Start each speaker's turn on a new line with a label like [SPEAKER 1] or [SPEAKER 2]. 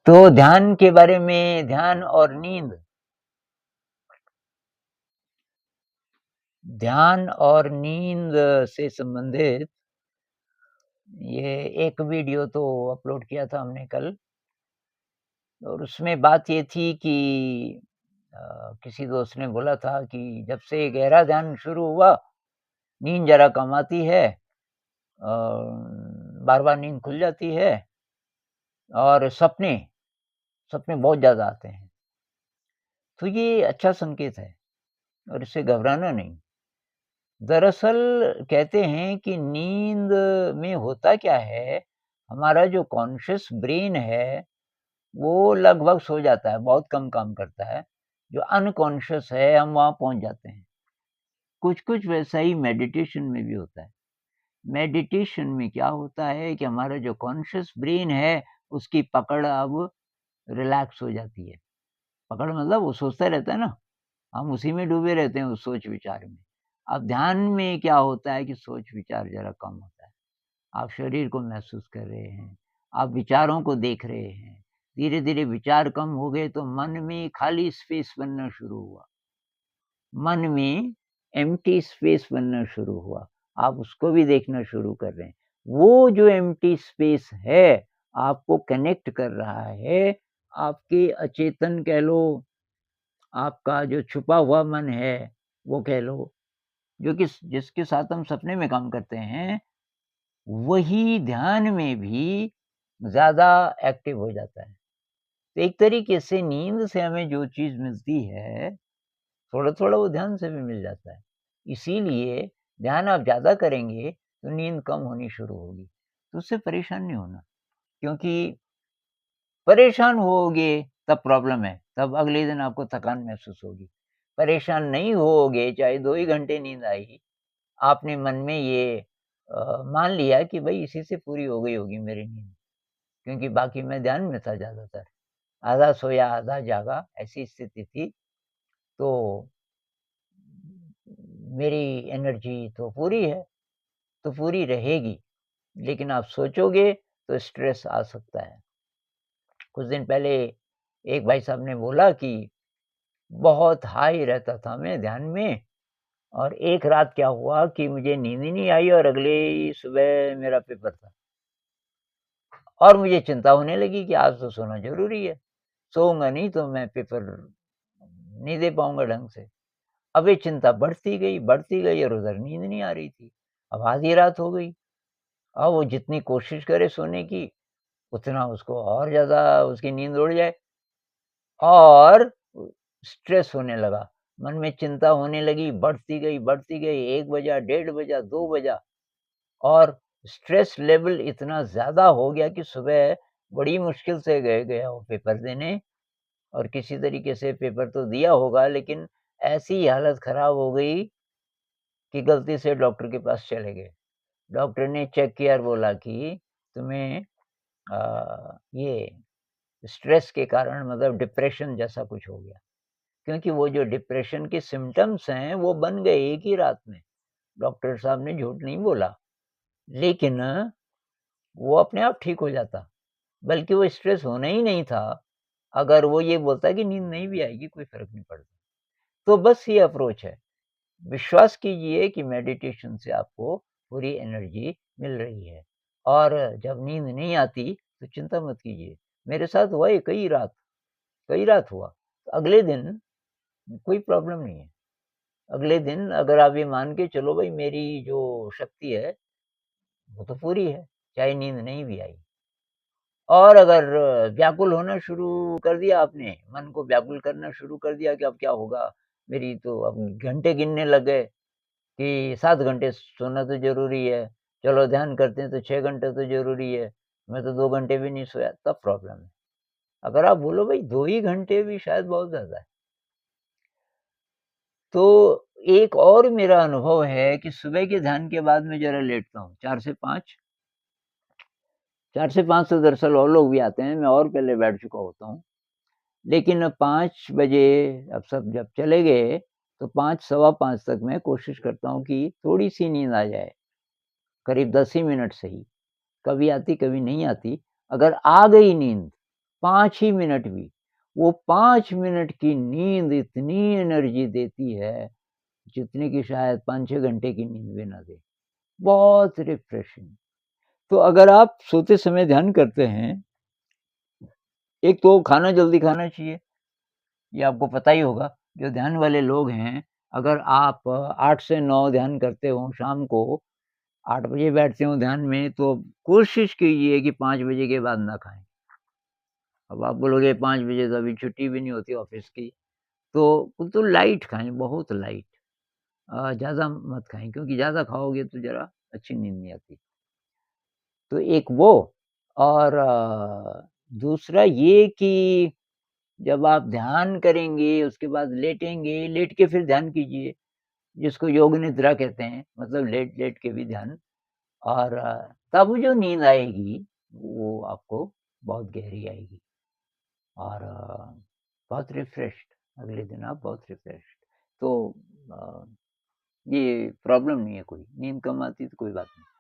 [SPEAKER 1] तो ध्यान के बारे में, ध्यान और नींद, ध्यान और नींद से संबंधित ये एक वीडियो तो अपलोड किया था हमने कल, और उसमें बात ये थी कि किसी दोस्त ने बोला था कि जब से गहरा ध्यान शुरू हुआ, नींद ज़रा कम आती है, बार-बार नींद खुल जाती है और सपने सपने बहुत ज़्यादा आते हैं। तो ये अच्छा संकेत है और इससे घबराना नहीं। दरअसल कहते हैं कि नींद में होता क्या है, हमारा जो कॉन्शियस ब्रेन है, वो लगभग सो जाता है, बहुत कम काम करता है। जो अनकॉन्शियस है, हम वहाँ पहुँच जाते हैं। कुछ-कुछ वैसा ही मेडिटेशन में भी होता है। मेडिटेशन में क्या होता है कि हमारा जो कॉन्शियस ब्रेन है, उसकी पकड़ अब रिलैक्स हो जाती है। पकड़ मतलब वो सोचता रहता है ना, हम उसी में डूबे रहते हैं उस सोच-विचार में। अब ध्यान में क्या होता है कि सोच-विचार ज़रा कम होता है। आप शरीर को महसूस कर रहे हैं, आप विचारों को देख रहे हैं। धीरे-धीरे विचार कम हो गए तो मन में खाली स्पेस बनना शुरू हुआ। मन में एम्प्टी स्पेस बनना शुरू हुआ। आप उसको भी देखना शुरू कर रहे हैं। वो जो एम्प्टी स्पेस है, आपको कनेक्ट कर रहा है, आपके अचेतन कह लो, आपका जो छुपा हुआ मन है, वो कह लो, जो कि जिसके साथ हम सपने में काम करते हैं, वही ध्यान में भी ज़्यादा एक्टिव हो जाता है। तो एक तरीके से नींद से हमें जो चीज़ मिलती है, थोड़ा-थोड़ा वो ध्यान से भी मिल जाता है। इसीलिए ध्यान आप ज़्यादा करेंगे, तो नींद कम होनी शुरू होगी। तो उससे परेशान नहीं होना, क्योंकि परेशान होओगे तब प्रॉब्लम है, तब अगले दिन आपको थकान महसूस होगी। परेशान नहीं होओगे, चाहे 2 ही घंटे नींद आई, आपने मन में ये मान लिया कि भई इसी से पूरी हो गई होगी मेरी नींद, क्योंकि बाकी मैं ध्यान में था ज़्यादातर। आधा सोया, आधा जागा, ऐसी स्थिति थी, तो मेरी एनर्जी तो पूरी है, तो पूरी रहेगी। लेकिन आप सोचोगे तो स्ट्रेस आ सकता है। कुछ दिन पहले एक भाई साहब ने बोला कि बहुत हाई रहता था मैं ध्यान में, और एक रात क्या हुआ कि मुझे नींद ही नहीं आई और अगले ही सुबह मेरा पेपर था। और मुझे चिंता होने लगी कि आज तो सोना ज़रूरी है। सोऊँगा नहीं तो मैं पेपर नहीं दे पाऊँगा ढंग से। अब ये चिंता बढ़ती गई और उधर नींद नहीं आ रही थी। अब आधी रात हो गई। अब वो जितनी कोशिश करे सोने की, उतना उसको और ज़्यादा उसकी नींद उड़ जाए, और स्ट्रेस होने लगा। मन में चिंता होने लगी, बढ़ती गई, 1 बजा, डेढ़ बजा, 2 बजा, और स्ट्रेस लेवल इतना ज़्यादा हो गया कि सुबह बड़ी मुश्किल से गया वो पेपर देने, और किसी तरीके से पेपर तो दिया होगा, लेकिन ऐसी हालत खराब हो गई कि गलती से डॉक्टर के पास चले गए। डॉक्टर ने चेक किया और बोला कि तुम्हें ये स्ट्रेस के कारण मतलब डिप्रेशन जैसा कुछ हो गया। क्योंकि वो जो डिप्रेशन के सिम्पटम्स हैं, वो बन गए एक ही रात में। डॉक्टर साहब ने झूठ नहीं बोला, लेकिन वो अपने आप ठीक हो जाता। बल्कि वो स्ट्रेस होना ही नहीं था, अगर वो ये बोलता कि नींद नहीं भी आएगी, कोई फ़र्क नहीं पड़ता। तो बस ये अप्रोच है। विश्वास कीजिए कि मेडिटेशन से आपको पूरी एनर्जी मिल रही है, और जब नींद नहीं आती, तो चिंता मत कीजिए। मेरे साथ हुआ ये कई रात हुआ। अगले दिन कोई प्रॉब्लम नहीं है। अगले दिन अगर आप ये मान के चलो भई मेरी जो शक्ति है, वो तो पूरी है, चाहे नींद नहीं भी आई। और अगर व्याकुल होना शुरू कर दिया आपने, मन को व्याकुल करना शुरू कर दिया कि अब क्या होगा? मेरी तो अब घंटे गिनने लग गए कि 7 घंटे सोना तो ज़रूरी है, चलो ध्यान करते हैं तो 6 घंटे तो ज़रूरी है, मैं तो 2 घंटे भी नहीं सोया, तब प्रॉब्लम है। अगर आप बोलो भई 2 ही घंटे भी शायद बहुत ज़्यादा है। तो एक और मेरा अनुभव है कि सुबह के ध्यान के बाद मैं ज़रा लेटता हूँ, 4 से 5। 4 से 5 तो दरअसल और लोग भी आते हैं, मैं और पहले बैठ चुका होता हूँ। लेकिन 5 बजे अब सब जब चले गए, तो 5 सवा 5 तक मैं कोशिश करता हूँ कि थोड़ी-सी नींद आ जाए, करीब 10 ही मिनट सही। कभी आती, कभी नहीं आती। अगर आ गई नींद, 5 ही मिनट भी, वो 5 मिनट की नींद इतनी एनर्जी देती है, जितनी कि शायद 5-6 घंटे की नींद भी ना दे। बहुत रिफ्रेशिंग। तो अगर आप सोते समय ध्यान करते हैं, एक तो खाना जल्दी खाना चाहिए, ये आपको पता ही होगा। जो ध्यान वाले लोग हैं, अगर आप 8 से 9 ध्यान करते हो, शाम को 8 बजे बैठते हो ध्यान में, तो कोशिश कीजिए कि 5 बजे के बाद ना खाएँ। अब आप बोलोगे 5 बजे तो अभी छुट्टी भी नहीं होती ऑफ़िस की, तो लाइट खाएँ, बहुत लाइट। ज़्यादा मत खाएँ, क्योंकि ज़्यादा खाओगे तो ज़रा अच्छी नींद नहीं आती। तो एक वो, और दूसरा ये कि जब आप ध्यान करेंगे, उसके बाद लेटेंगे, लेट के फिर ध्यान कीजिए, जिसको योग निद्रा कहते हैं, मतलब लेट-लेट के भी ध्यान, और तब जो नींद आएगी, वो आपको बहुत गहरी आएगी, और बहुत रिफ्रेश्ड, अगले दिन आप बहुत रिफ्रेश्ड। तो अ, ये प्रॉब्लम नहीं है कोई, नींद कम आती तो कोई बात नहीं।